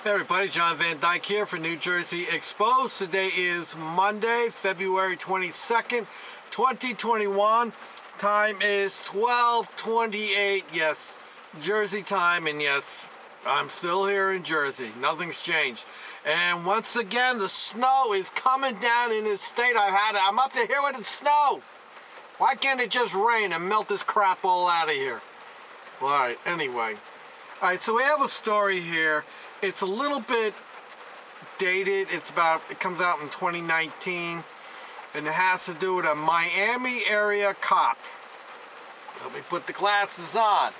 Hey everybody, John Van Dyke here for New Jersey Exposed. Today is Monday, February 22nd, 2021. Time is 12:28. Yes, Jersey time, and yes, I'm still here in Jersey. Nothing's changed. And once again, the snow is coming down in this state. I'm up to here with the snow. Why can't it just rain and melt this crap all out of here? Well, all right, anyway. All right, so we have a story here. It's a little bit dated. It comes out in 2019, and it has to do with a Miami area cop. Let me put the glasses on.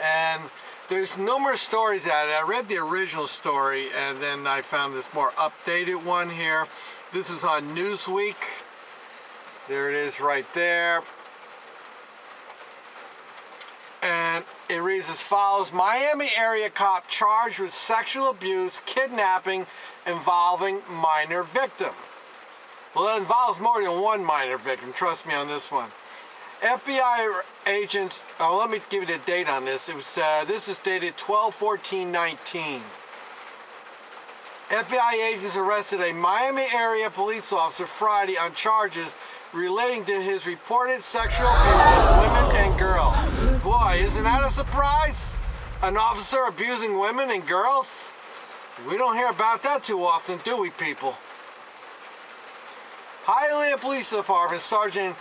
And there's numerous stories out of it. I read the original story, and then I found this more updated one here. This is on Newsweek. There it is right there. And it reads as follows: Miami area cop charged with sexual abuse, kidnapping involving minor victim. Well, it involves more than one minor victim, trust me on this one. FBI agents, let me give you the date on this. This is dated 12/14/19. FBI agents arrested a Miami area police officer Friday on charges relating to his reported sexual abuse of women and girls. Boy, isn't that a surprise? An officer abusing women and girls? We don't hear about that too often, do we, people? Hialeah Police Department Sergeant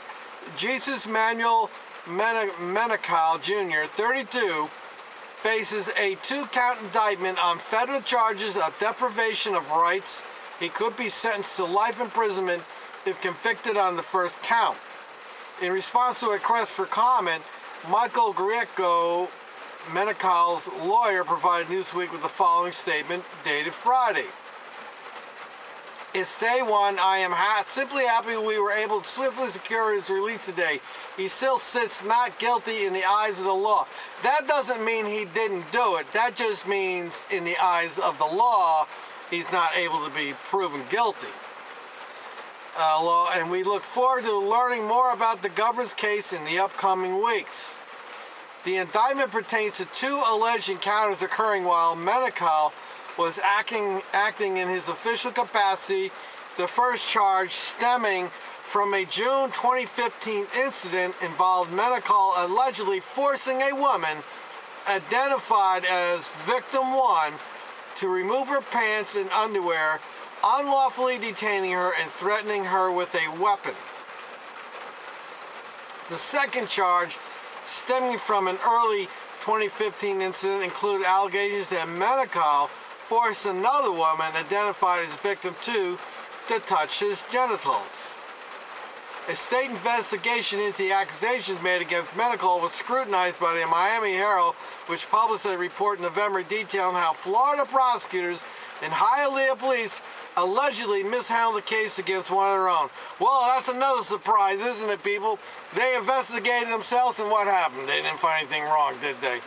Jesus Manuel Menical Jr., 32, faces a 2-count indictment on federal charges of deprivation of rights. He could be sentenced to life imprisonment if convicted on the first count. In response to a request for comment, Michael Greco, Menical's lawyer, provided Newsweek with the following statement dated Friday. It's day one. I am simply happy we were able to swiftly secure his release today. He still sits not guilty in the eyes of the law. That doesn't mean he didn't do it. That just means in the eyes of the law, he's not able to be proven guilty. And we look forward to learning more about the government's case in the upcoming weeks. The indictment pertains to 2 alleged encounters occurring while Menical was acting in his official capacity. The first charge, stemming from a June 2015 incident, involved Menical allegedly forcing a woman, identified as Victim 1, to remove her pants and underwear, unlawfully detaining her and threatening her with a weapon. The second charge, stemming from an early 2015 incident, included allegations that Menical forced another woman, identified as Victim 2, to touch his genitals. A state investigation into the accusations made against Menical was scrutinized by the Miami Herald, which published a report in November detailing how Florida prosecutors and Hialeah police allegedly mishandled the case against one of their own. Well, that's another surprise, isn't it, people? They investigated themselves, and what happened? They didn't find anything wrong, did they?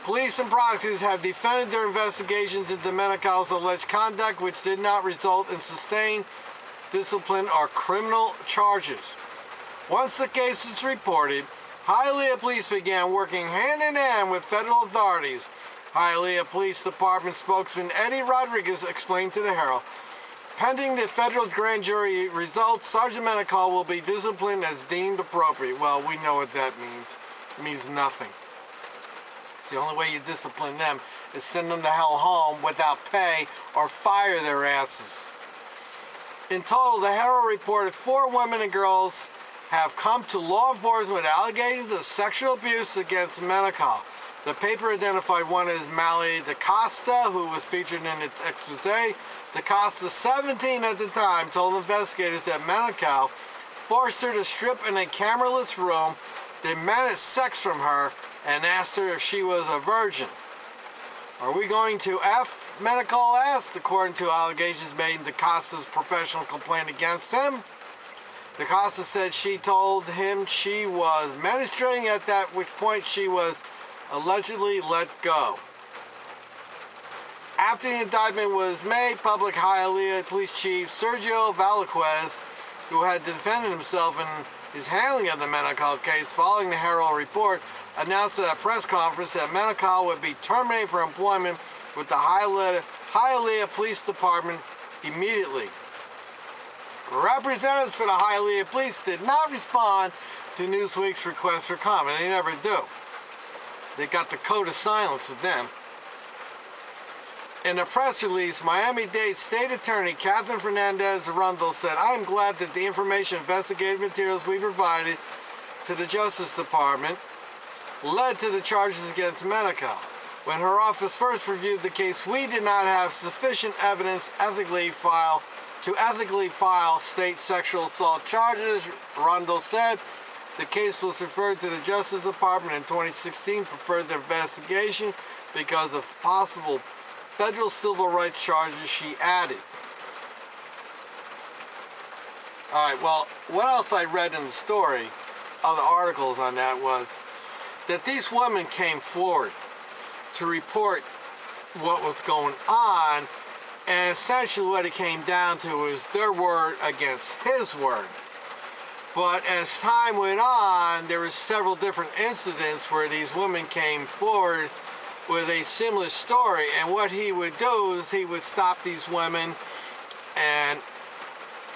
Police and prosecutors have defended their investigations into Menical's alleged conduct, which did not result in sustained discipline or criminal charges. Once the case was reported, Hialeah police began working hand in hand with federal authorities. Hialeah Police Department spokesman Eddie Rodriguez explained to the Herald, pending the federal grand jury results, Sergeant Menical will be disciplined as deemed appropriate. Well, we know what that means. It means nothing. The only way you discipline them is send them the hell home without pay or fire their asses. In total, the Herald reported 4 women and girls have come to law enforcement with allegations of sexual abuse against Menical. The paper identified one as Mally DaCosta, who was featured in its expose. DaCosta, 17 at the time, told investigators that Menical forced her to strip in a cameraless room, demanded sex from her, and asked her if she was a virgin. Are we going to F? Menical asked, according to allegations made in DaCosta's professional complaint against him. DaCosta said she told him she was menstruating, at that which point she was allegedly let go. After the indictment was made public, Hialeah Police Chief Sergio Valaquez, who had defended himself in his handling of the Menical case following the Herald report, announced at a press conference that Menical would be terminated for employment with the Hialeah Hialeah Police Department immediately. Representatives for the Hialeah Police did not respond to Newsweek's request for comment. They never do. They got the code of silence with them. In a press release, Miami-Dade State Attorney Catherine Fernandez Arundel said, "I am glad that the information and investigative materials we provided to the Justice Department led to the charges against Menachal. When her office first reviewed the case, we did not have sufficient evidence ethically file state sexual assault charges," Arundel said. The case was referred to the Justice Department in 2016 for further investigation because of possible federal civil rights charges, she added. Alright, well, what else I read in the story, other articles on that, was that these women came forward to report what was going on, and essentially what it came down to was their word against his word. But as time went on, there were several different incidents where these women came forward with a similar story, and what he would do is he would stop these women and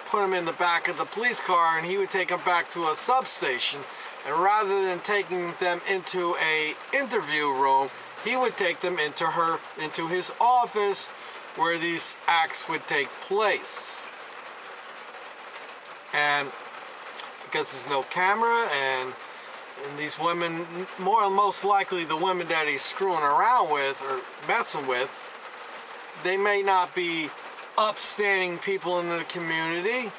put them in the back of the police car, and he would take them back to a substation, and rather than taking them into a interview room, he would take them into his office where these acts would take place. And because there's no camera, and these women, most likely the women that he's screwing around with or messing with, they may not be upstanding people in the community,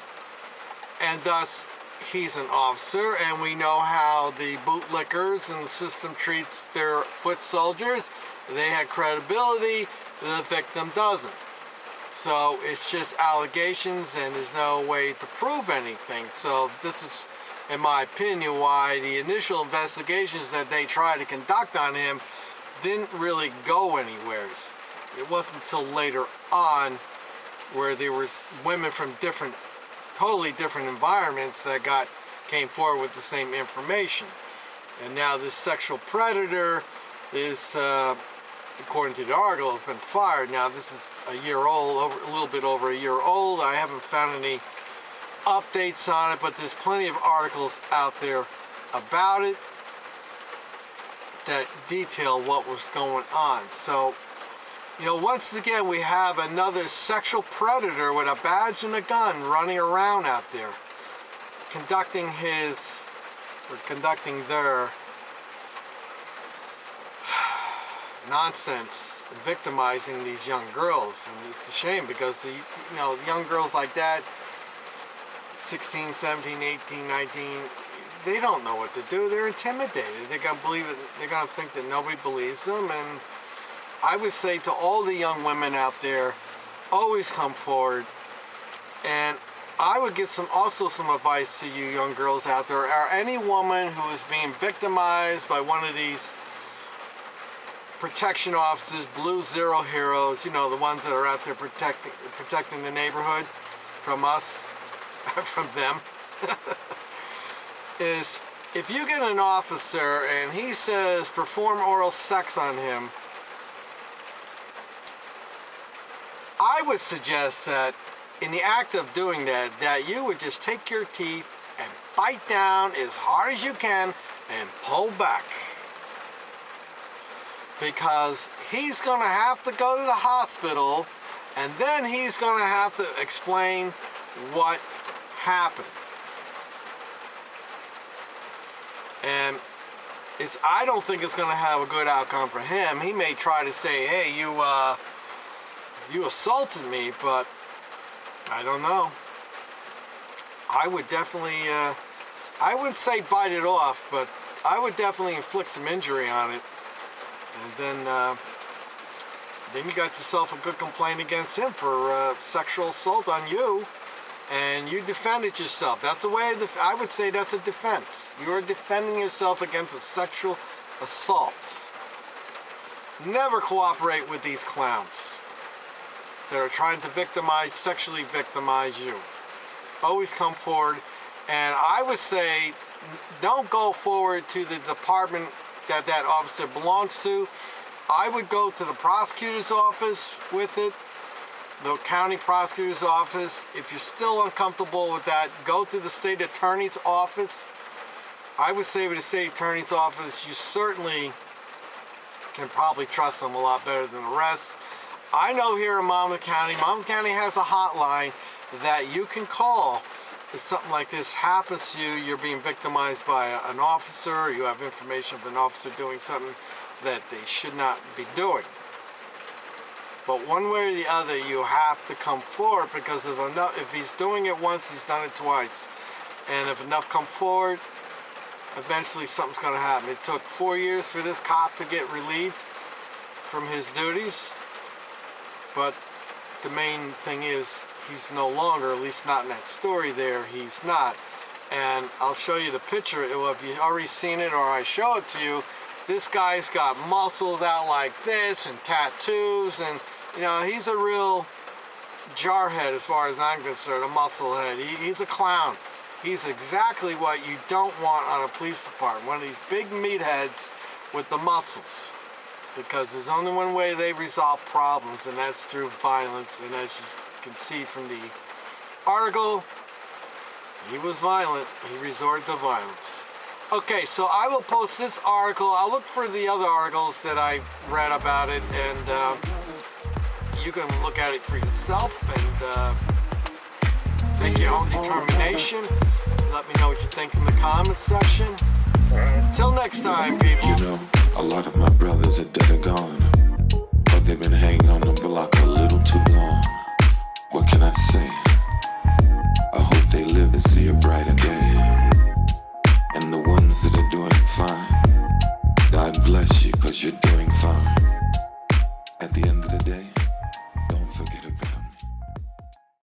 and thus he's an officer, and we know how the bootlickers and the system treats their foot soldiers. They had credibility, the victim doesn't. So it's just allegations, and there's no way to prove anything. So this is, in my opinion, why the initial investigations that they tried to conduct on him didn't really go anywhere. It wasn't until later on where there was women from totally different environments that came forward with the same information. And now this sexual predator is, according to the article, has been fired. Now this is a year old, a little bit over a year old. I haven't found any updates on it, but there's plenty of articles out there about it that detail what was going on. So, once again, we have another sexual predator with a badge and a gun running around out there, conducting their nonsense, victimizing these young girls. And it's a shame because young girls like that, 16, 17, 18, 19, they don't know what to do. They're intimidated. They're going to think that nobody believes them. And I would say to all the young women out there, always come forward. And I would give some advice to you young girls out there, or any woman who is being victimized by one of these protection officers, Blue Zero heroes, the ones that are out there protecting the neighborhood from us, from them, is if you get an officer and he says perform oral sex on him, I would suggest that in the act of doing that you would just take your teeth and bite down as hard as you can and pull back. Because he's going to have to go to the hospital, and then he's going to have to explain what happened. And I don't think it's going to have a good outcome for him. He may try to say, hey, you assaulted me, but I don't know. I would definitely, I wouldn't say bite it off, but I would definitely inflict some injury on it. And then you got yourself a good complaint against him for sexual assault on you, and you defended yourself. That's a way I would say that's a defense. You're defending yourself against a sexual assault. Never cooperate with these clowns that are trying to sexually victimize you. Always come forward, and I would say don't go forward to the department that officer belongs to. I would go to the prosecutor's office with it, the county prosecutor's office. If you're still uncomfortable with that, go to the state attorney's office. I would say with the state attorney's office, you certainly can probably trust them a lot better than the rest. I know here in Monmouth County has a hotline that you can call if something like this happens to you. You're being victimized by an officer, or you have information of an officer doing something that they should not be doing. But one way or the other, you have to come forward, because if he's doing it once, he's done it twice. And if enough come forward, eventually something's going to happen. It took 4 years for this cop to get relieved from his duties. But the main thing is, he's no longer, at least not in that story there, he's not. And I'll show you the picture. Well, if you've already seen it or I show it to you, this guy's got muscles out like this and tattoos, and you know, he's a real jarhead as far as I'm concerned, a musclehead. He's a clown. He's exactly what you don't want on a police department. One of these big meatheads with the muscles. Because there's only one way they resolve problems, and that's through violence. And as you can see from the article, he was violent. He resorted to violence. Okay, so I will post this article. I'll look for the other articles that I read about it, and you can look at it for yourself and make your own determination. Let me know what you think in the comments section. Till next time, people. You know, a lot of my brothers are dead or gone, but they've been hanging on the block a little too long. What can I say? I hope they live to see a brighter day. And the ones that are doing fine, God bless you, 'cause you're doing fine. At the end of the day,